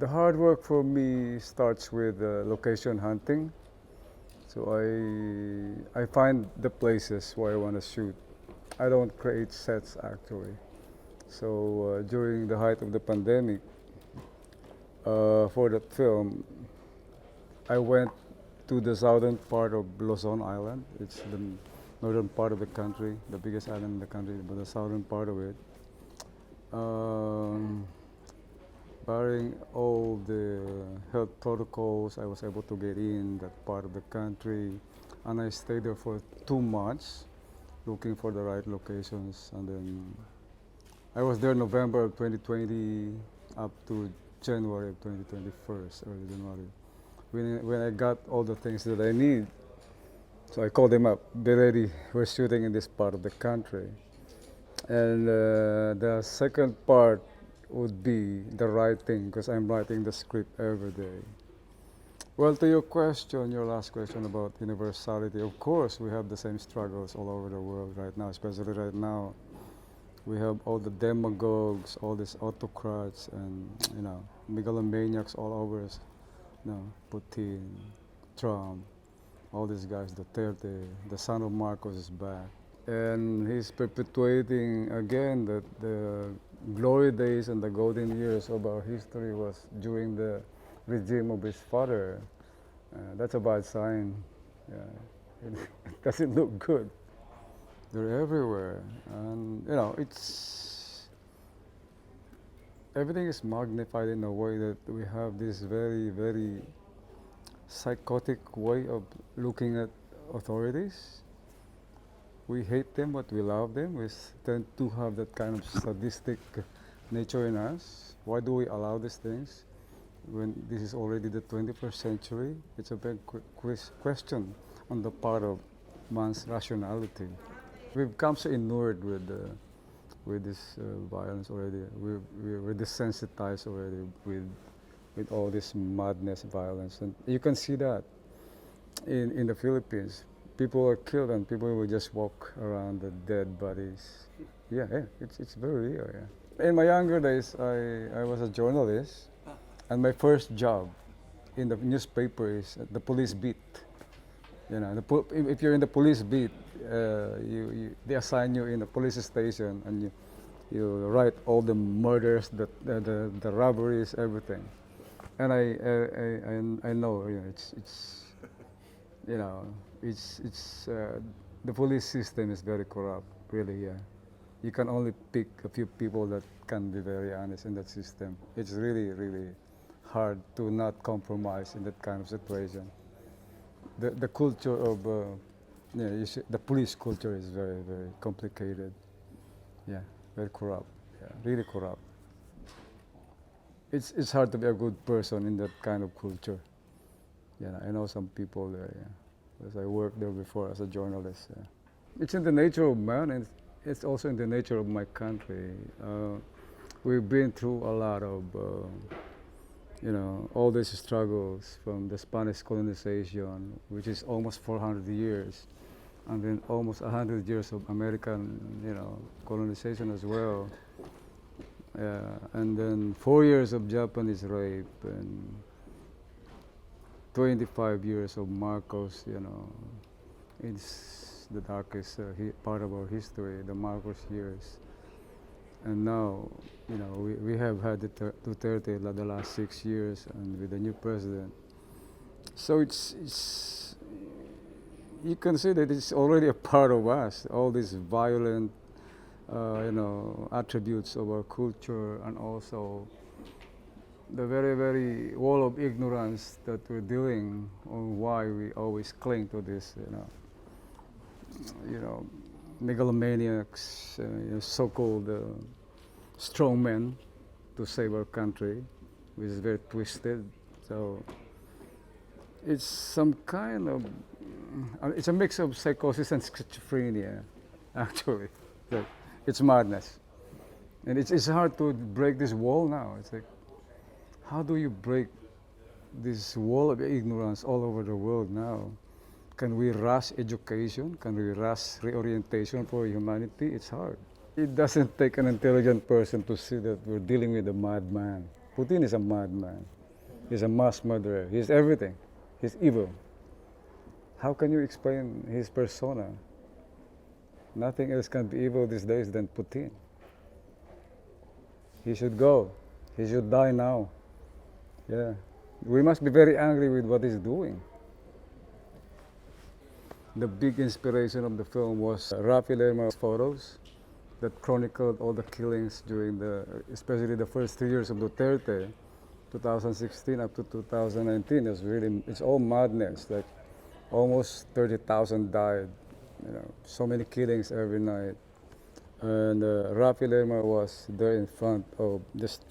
The hard work for me starts with location hunting. So I find the places where I want to shoot. I don't create sets actually. So during the height of the pandemic, for that film, I went to the southern part of Luzon Island. It's the northern part of the country, the biggest island in the country, but the southern part of it. Um, Barring all the health protocols, I was able to get in that part of the country, and I stayed there for 2 months, looking for the right locations. And then I was there November of 2020 up to January of 2021, early January. When I got all the things that I need, so I called them up. Be ready. We're shooting in this part of the country. And the second part would be the writing, because I'm writing the script every day. Well, to your question, your last question about universality, of course, we have the same struggles all over the world right now, especially right now. We have all the demagogues, all these autocrats, and megalomaniacs all over us. Putin, Trump, all these guys, Duterte, the son of Marcos is back. And he's perpetuating again that the glory days and the golden years of our history was during the regime of his father. That's a bad sign. Yeah. It doesn't look good. They're everywhere, and it's everything is magnified in a way that we have this very, very psychotic way of looking at authorities. We hate them, but we love them. We tend to have that kind of sadistic nature in us. Why do we allow these things when this is already the 21st century? It's a big question on the part of man's rationality. We've become so inured with this violence already. We're desensitized already with all this madness, violence, and you can see that in the Philippines. People are killed and people will just walk around the dead bodies. Yeah, it's very real. Yeah. In my younger days, I was a journalist, and my first job in the newspaper is at the police beat. If you're in the police beat, they assign you in a police station, and you write all the murders, the robberies, everything. And I know, you know it's the police system is very corrupt, really. Yeah, you can only pick a few people that can be very honest in that system. It's really, really hard to not compromise in that kind of situation. The culture of the police culture is very, very complicated. Yeah, very corrupt. Yeah, really corrupt. It's hard to be a good person in that kind of culture. Yeah, I know some people there. Yeah, because I worked there before as a journalist. Yeah. It's in the nature of man, and it's also in the nature of my country. We've been through a lot of all these struggles from the Spanish colonization, which is almost 400 years, and then almost 100 years of American, colonization as well. And then 4 years of Japanese rape, and 25 years of Marcos. It's the darkest part of our history, the Marcos years. And now, we have had Duterte the last 6 years, and with the new president. So it's you can say that it's already a part of us. All these violent, attributes of our culture, and also the very, very wall of ignorance that we're dealing on why we always cling to this, megalomaniacs, so-called strongmen to save our country, which is very twisted. So it's some kind of, it's a mix of psychosis and schizophrenia, actually. So it's madness. And it's hard to break this wall now. It's like, how do you break this wall of ignorance all over the world now? Can we rush education? Can we rush reorientation for humanity? It's hard. It doesn't take an intelligent person to see that we're dealing with a madman. Putin is a madman. He's a mass murderer. He's everything. He's evil. How can you explain his persona? Nothing else can be evil these days than Putin. He should go. He should die now. Yeah. We must be very angry with what he's doing. The big inspiration of the film was Rafi Lerma's photos that chronicled all the killings during especially the first 3 years of Duterte, 2016 up to 2019. It's all madness. Like almost 30,000 died. So many killings every night. And Rafi Lerma was there in front of just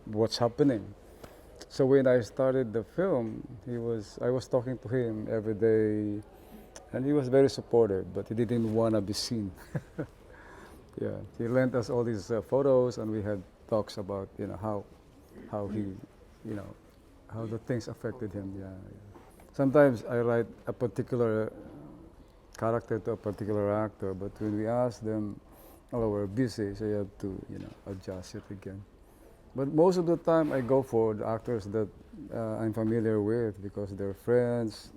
what's happening. So when I started the film, I was talking to him every day, and he was very supportive, but he didn't want to be seen. Yeah, he lent us all these photos, and we had talks about how he, how the things affected him. Yeah, yeah. Sometimes I write a particular character to a particular actor, but when we ask them, oh, we're busy, so you have to adjust it again. But most of the time, I go for the actors that I'm familiar with because they're friends.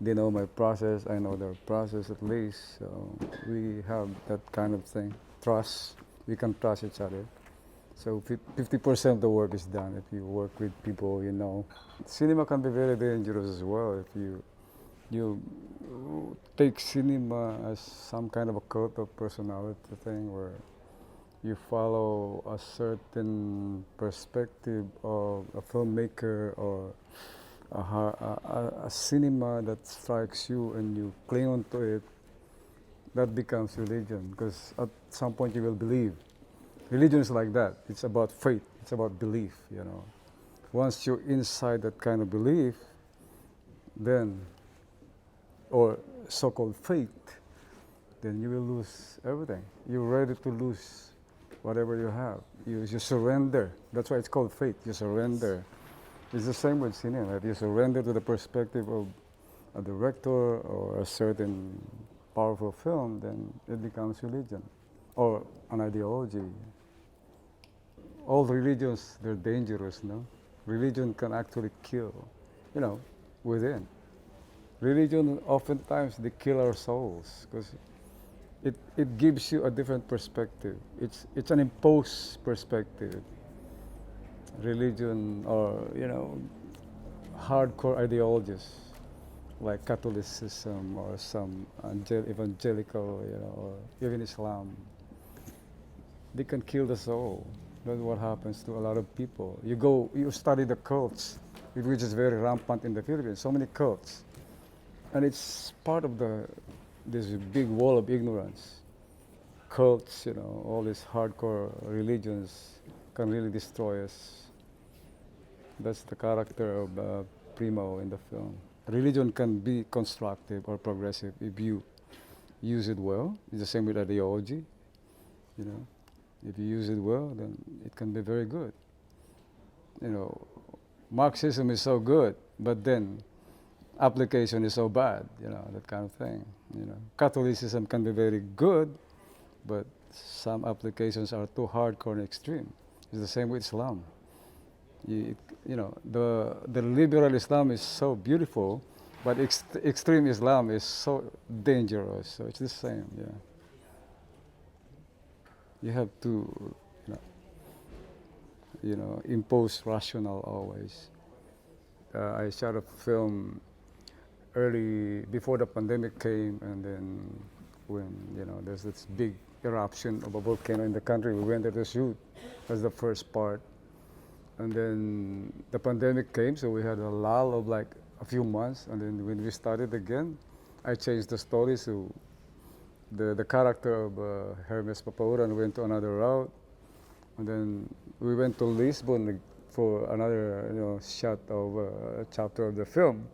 They know my process. I know their process at least. So we have that kind of thing. Trust. We can trust each other. So 50% of the work is done if you work with people you know. Cinema can be very dangerous as well if you take cinema as some kind of a cult of personality thing where you follow a certain perspective of a filmmaker or a cinema that strikes you and you cling on to it. That becomes religion because at some point you will believe. Religion is like that. It's about faith. It's about belief. Once you're inside that kind of belief, then or so-called faith, then you will lose everything. You're ready to lose whatever you have. You surrender. That's why it's called faith. You surrender. It's the same with cinema. If you surrender to the perspective of a director or a certain powerful film, then it becomes religion or an ideology. All religions, they're dangerous, no? Religion can actually kill, within. Religion, oftentimes, they kill our souls because it gives you a different perspective. It's an imposed perspective. Religion or, hardcore ideologies like Catholicism or some evangelical, or even Islam, they can kill the soul. That's what happens to a lot of people. You study the cults, which is very rampant in the Philippines, so many cults. And it's part of this big wall of ignorance. Cults, all these hardcore religions can really destroy us. That's the character of Primo in the film. Religion can be constructive or progressive if you use it well. It's the same with ideology. If you use it well, then it can be very good. Marxism is so good, but then application is so bad, that kind of thing. Catholicism can be very good, but some applications are too hardcore and extreme. It's the same with Islam. The liberal Islam is so beautiful, but extreme Islam is so dangerous. So it's the same, yeah. You have to, impose rational always. I shot a film early before the pandemic came, and then when there's this big eruption of a volcano in the country, we went there to shoot. That's the first part. And then the pandemic came, so we had a lull of like a few months. And then when we started again, I changed the story. So the character of Hermes Papauran went to another route. And then we went to Lisbon for another shot of a chapter of the film.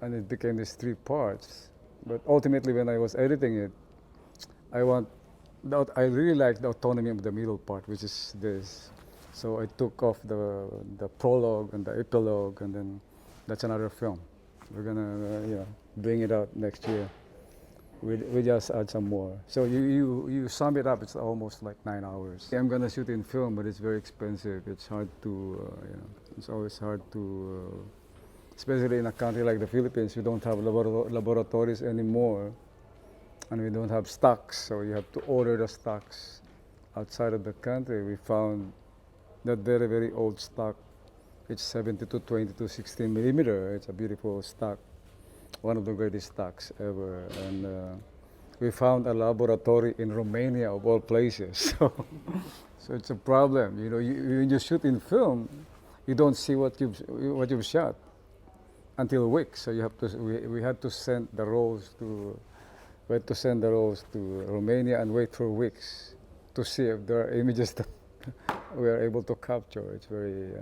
And it became these 3 parts. But ultimately, when I was editing it, I really liked the autonomy of the middle part, which is this. So I took off the prologue and the epilogue, and then that's another film. We're gonna bring it out next year. We just add some more. So you sum it up, it's almost like 9 hours. I'm gonna shoot in film, but it's very expensive. It's hard to, it's always hard to, especially in a country like the Philippines, we don't have laboratories anymore, and we don't have stocks, so you have to order the stocks outside of the country. We found that very old stock. It's 72-20 to 16 millimeter. It's a beautiful stock, one of the greatest stocks ever. And we found a laboratory in Romania, of all places. So it's a problem. You know, when you shoot in film, you don't see what you've shot until weeks. So you have to. We had to send the rolls to. We had to send the rolls to Romania and wait for weeks to see if there are images that we are able to capture. It's very,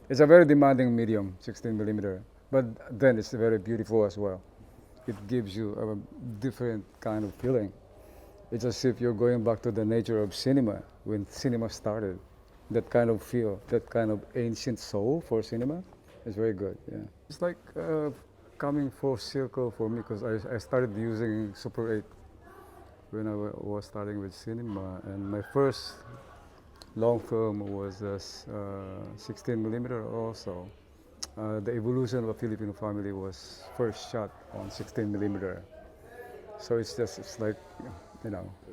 it's a very demanding medium, 16 millimeter. But then it's very beautiful as well. It gives you a different kind of feeling. It's as if you're going back to the nature of cinema, when cinema started. That kind of feel, that kind of ancient soul for cinema is very good, yeah. It's like coming full circle for me, because I started using Super 8 when I was starting with cinema, and my first long film was 16 millimeter also. The Evolution of a Filipino Family was first shot on 16 millimeter. So it's like,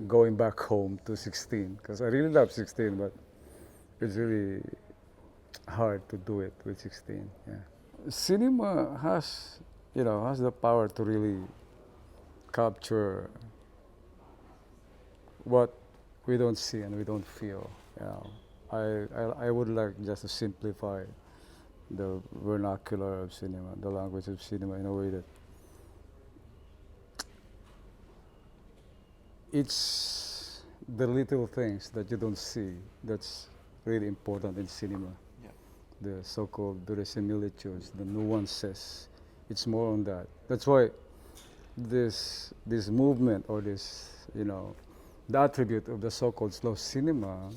going back home to 16, because I really love 16, but it's really hard to do it with 16, yeah. Cinema has the power to really capture what we don't see and we don't feel. I would like just to simplify the vernacular of cinema, the language of cinema, in a way that it's the little things that you don't see that's really important in cinema. Yeah. The so-called verisimilitudes, the nuances. It's more on that. That's why this movement, or this, the attribute of the so-called slow cinema,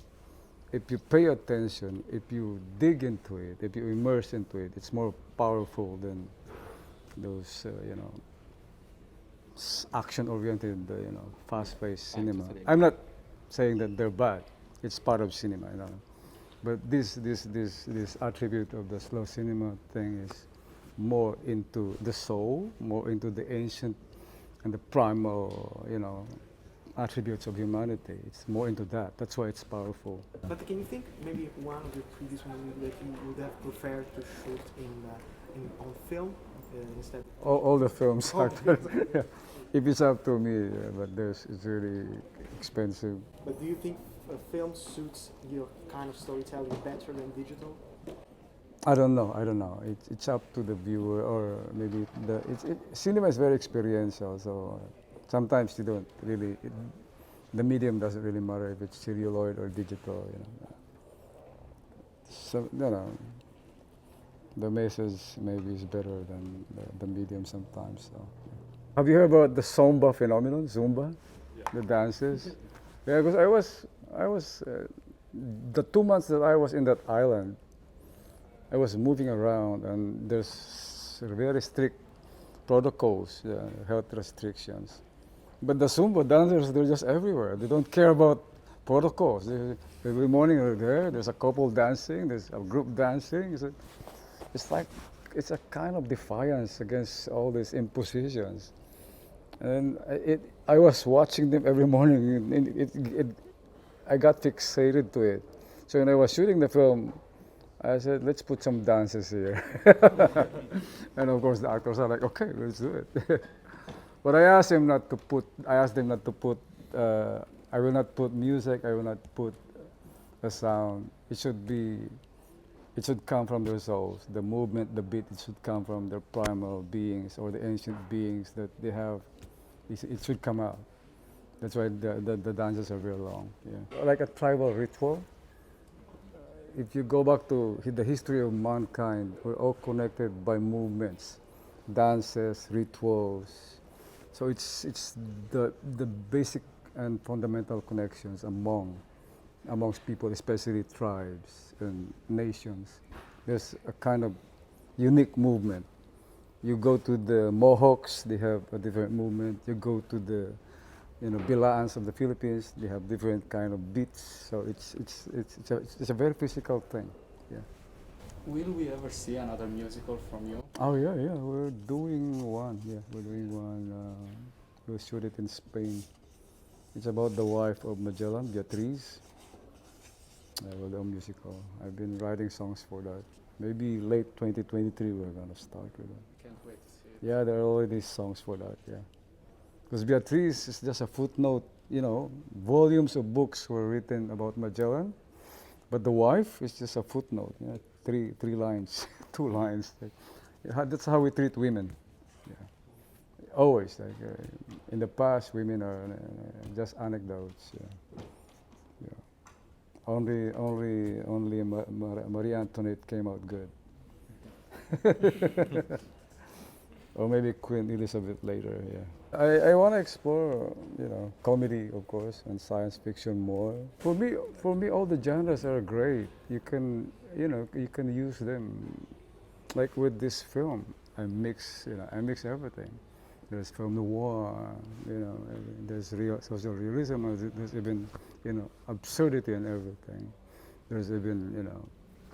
if you pay attention, if you dig into it, if you immerse into it, it's more powerful than those, action-oriented, fast-paced cinema. Absolutely. I'm not saying that they're bad. It's part of cinema, But this attribute of the slow cinema thing is more into the soul, more into the ancient and the primal, attributes of humanity. It's more into that. That's why it's powerful. But can you think maybe one of your previous movies that you would have preferred to shoot on film instead? All the films, Oh, actually. Yeah. If it's up to me, but it's really expensive. But do you think film suits your kind of storytelling better than digital? I don't know. It's up to the viewer, or maybe cinema is very experiential. So sometimes you don't really. The medium doesn't really matter if it's celluloid or digital. So the message maybe is better than the medium sometimes. So. Have you heard about the Zumba phenomenon? Zumba, the dances. Yeah, because I was the 2 months that I was in that island, I was moving around, and there's very strict protocols, health restrictions. But the Zumba dancers, they're just everywhere. They don't care about protocols. Every morning they're there. There's a couple dancing. There's a group dancing. It's like it's a kind of defiance against all these impositions. And I was watching them every morning. I got fixated to it. So when I was shooting the film, I said, let's put some dances here. And of course the actors are like, okay, let's do it. But I asked them not to put, I will not put music, I will not put a sound. It should come from their souls. The movement, the beat, it should come from their primal beings, or the ancient beings that they have. It should come out. That's why the dances are very long. Yeah. Like a tribal ritual. If you go back to the history of mankind, we're all connected by movements, dances, rituals. So it's the basic and fundamental connections amongst people, especially tribes and nations. There's a kind of unique movement You go to the Mohawks, they have a different movement. You go to the, Bilaans of the Philippines, they have different kind of beats. So it's a very physical thing. Yeah. Will we ever see another musical from you? Oh yeah, yeah. We're doing one. Yeah, we're doing one. We'll shoot it in Spain. It's about the wife of Magellan, Beatriz. Well, the musical. I've been writing songs for that. Maybe late 2023 we're gonna start with that. Can't wait to see it. Yeah, there are already songs for that. Yeah, because Beatriz is just a footnote. Volumes of books were written about Magellan, but the wife is just a footnote. Three lines, 2 lines. That's how we treat women. Yeah. Always, in the past, women are just anecdotes. Yeah. Yeah. Only Marie Antoinette came out good. Or maybe Queen Elizabeth later. Yeah. I want to explore, comedy, of course, and science fiction more. For me, all the genres are great. You can use them. Like with this film, I mix everything. There's film noir, there's real social realism, there's even, absurdity and everything. There's even,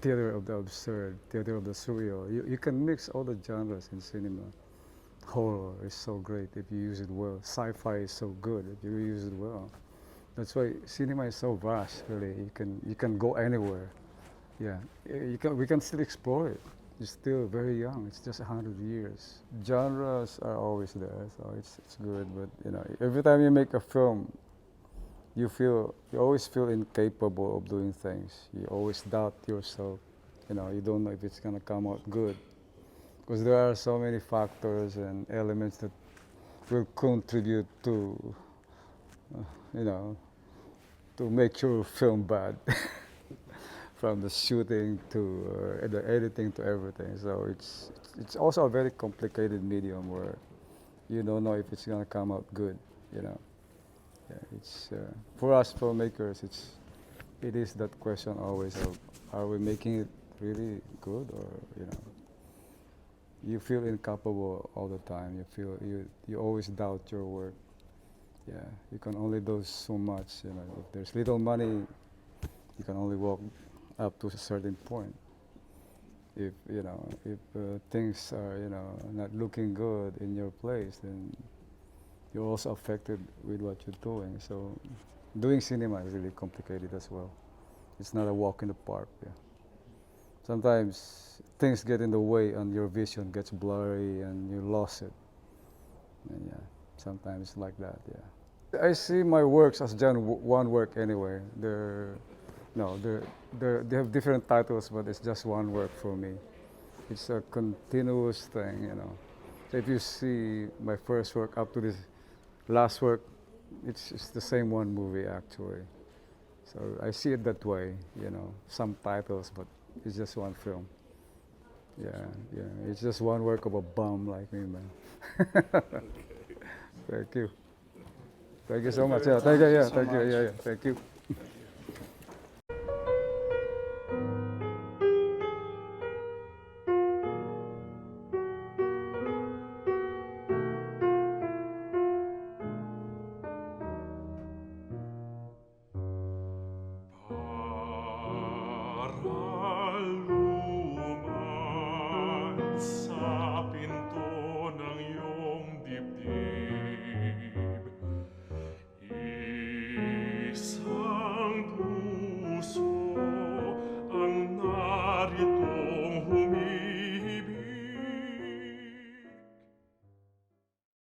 theater of the absurd, theater of the surreal. You can mix all the genres in cinema. Horror is so great if you use it well. Sci-fi is so good if you use it well. That's why cinema is so vast. Really, you can go anywhere. Yeah, we can still explore it. It's still very young. It's just 100 years. Genres are always there, so it's good. But every time you make a film, you always feel incapable of doing things. You always doubt yourself. You don't know if it's gonna come out good, because there are so many factors and elements that will contribute to, uh, you know, to make your film bad. From the shooting to the editing to everything. So it's also a very complicated medium where you don't know if it's gonna come out good. You know, yeah, it's for us filmmakers. It is that question always of, are we making it really good, or you feel incapable all the time. You always doubt your work. Yeah, you can only do so much. If there's little money, you can only walk up to a certain point. If things are not looking good in your place, then you're also affected with what you're doing. So doing cinema is really complicated as well. It's not a walk in the park. Yeah. Sometimes things get in the way and your vision gets blurry and you lost it. And yeah, sometimes it's like that. Yeah. I see my works as just one work anyway. No, they have different titles, but it's just one work for me. It's a continuous thing. So if you see my first work up to this last work, it's the same one movie actually. So I see it that way. Some titles, but it's just one film. Yeah, yeah. It's just one work of a bum like me, man. Thank you. Thank you so much. Yeah, thank you. Yeah, thank you. Yeah, yeah. Thank you.